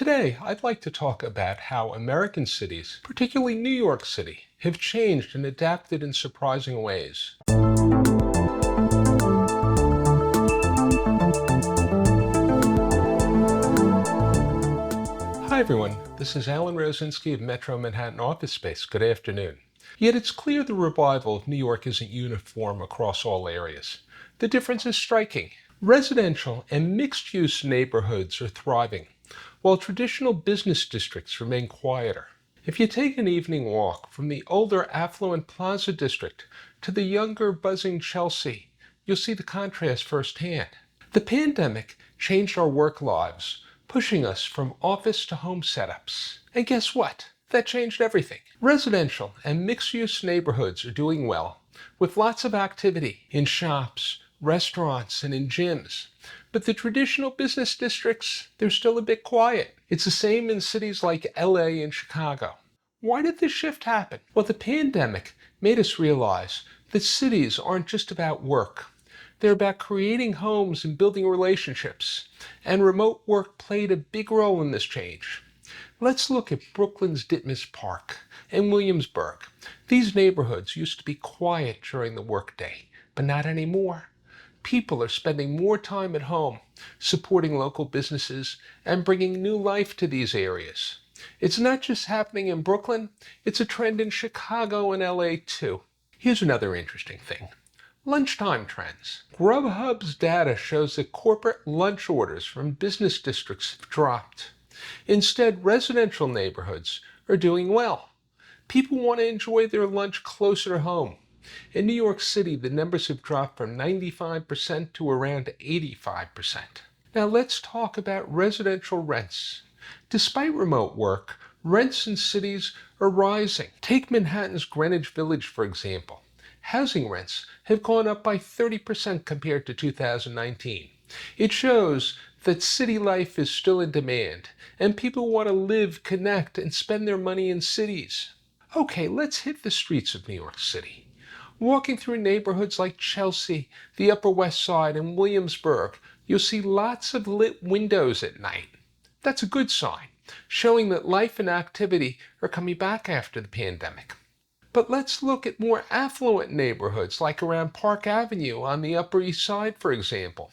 Today, I'd like to talk about how American cities, particularly New York City, have changed and adapted in surprising ways. Hi everyone, this is Alan Rosinski of Metro Manhattan Office Space. Good afternoon. Yet it's clear the revival of New York isn't uniform across all areas. The difference is striking. Residential and mixed-use neighborhoods are thriving, while traditional business districts remain quieter. If you take an evening walk from the older affluent Plaza District to the younger buzzing Chelsea, you'll see the contrast firsthand. The pandemic changed our work lives, pushing us from office to home setups. And guess what? That changed everything. Residential and mixed-use neighborhoods are doing well, with lots of activity in shops, restaurants, and in gyms. But the traditional business districts, they're still a bit quiet. It's the same in cities like LA and Chicago. Why did this shift happen? Well, the pandemic made us realize that cities aren't just about work. They're about creating homes and building relationships. And remote work played a big role in this change. Let's look at Brooklyn's Ditmas Park and Williamsburg. These neighborhoods used to be quiet during the workday, but not anymore. People are spending more time at home, supporting local businesses and bringing new life to these areas. It's not just happening in Brooklyn, it's a trend in Chicago and LA too. Here's another interesting thing. Lunchtime trends. Grubhub's data shows that corporate lunch orders from business districts have dropped. Instead, residential neighborhoods are doing well. People want to enjoy their lunch closer to home. In New York City, the numbers have dropped from 95% to around 85%. Now let's talk about residential rents. Despite remote work, rents in cities are rising. Take Manhattan's Greenwich Village, for example. Housing rents have gone up by 30% compared to 2019. It shows that city life is still in demand, and people want to live, connect, and spend their money in cities. Okay, let's hit the streets of New York City. Walking through neighborhoods like Chelsea, the Upper West Side, and Williamsburg, you'll see lots of lit windows at night. That's a good sign, showing that life and activity are coming back after the pandemic. But let's look at more affluent neighborhoods like around Park Avenue on the Upper East Side, for example.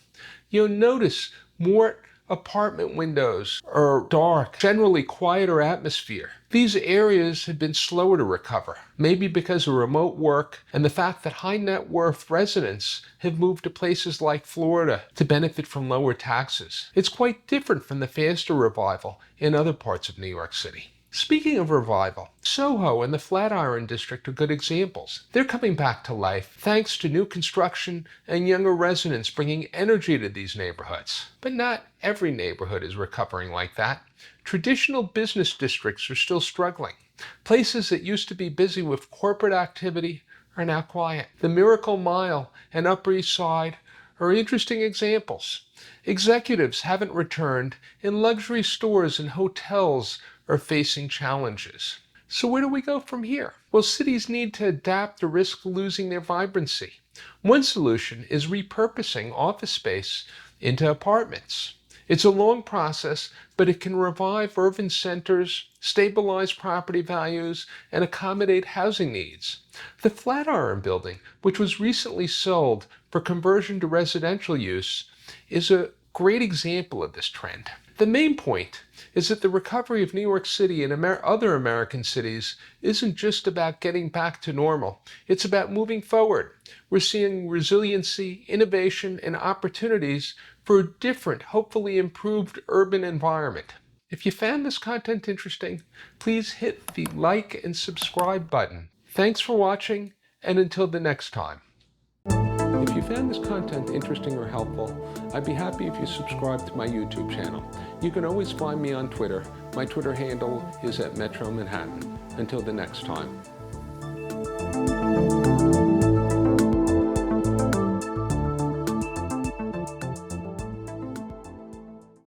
You'll notice more apartment windows are dark, generally quieter atmosphere. These areas have been slower to recover, maybe because of remote work and the fact that high net worth residents have moved to places like Florida to benefit from lower taxes. It's quite different from the faster revival in other parts of New York City. Speaking of revival, SoHo and the Flatiron district are good examples. They're coming back to life thanks to new construction and younger residents bringing energy to these neighborhoods. But not every neighborhood is recovering like that. Traditional business districts are still struggling. Places that used to be busy with corporate activity are now quiet. The Miracle Mile and Upper East Side are interesting examples. Executives haven't returned, and luxury stores and hotels are facing challenges. So where do we go from here? Well, cities need to adapt to risk losing their vibrancy. One solution is repurposing office space into apartments. It's a long process, but it can revive urban centers, stabilize property values, and accommodate housing needs. The Flatiron building, which was recently sold for conversion to residential use, is a great example of this trend. The main point is that the recovery of New York City and other American cities isn't just about getting back to normal. It's about moving forward. We're seeing resiliency, innovation, and opportunities for a different, hopefully improved urban environment. If you found this content interesting, please hit the like and subscribe button. Thanks for watching, and until the next time. If you found this content interesting or helpful, I'd be happy if you subscribe to my YouTube channel. You can always find me on Twitter. My Twitter handle is @Metro Manhattan. Until the next time.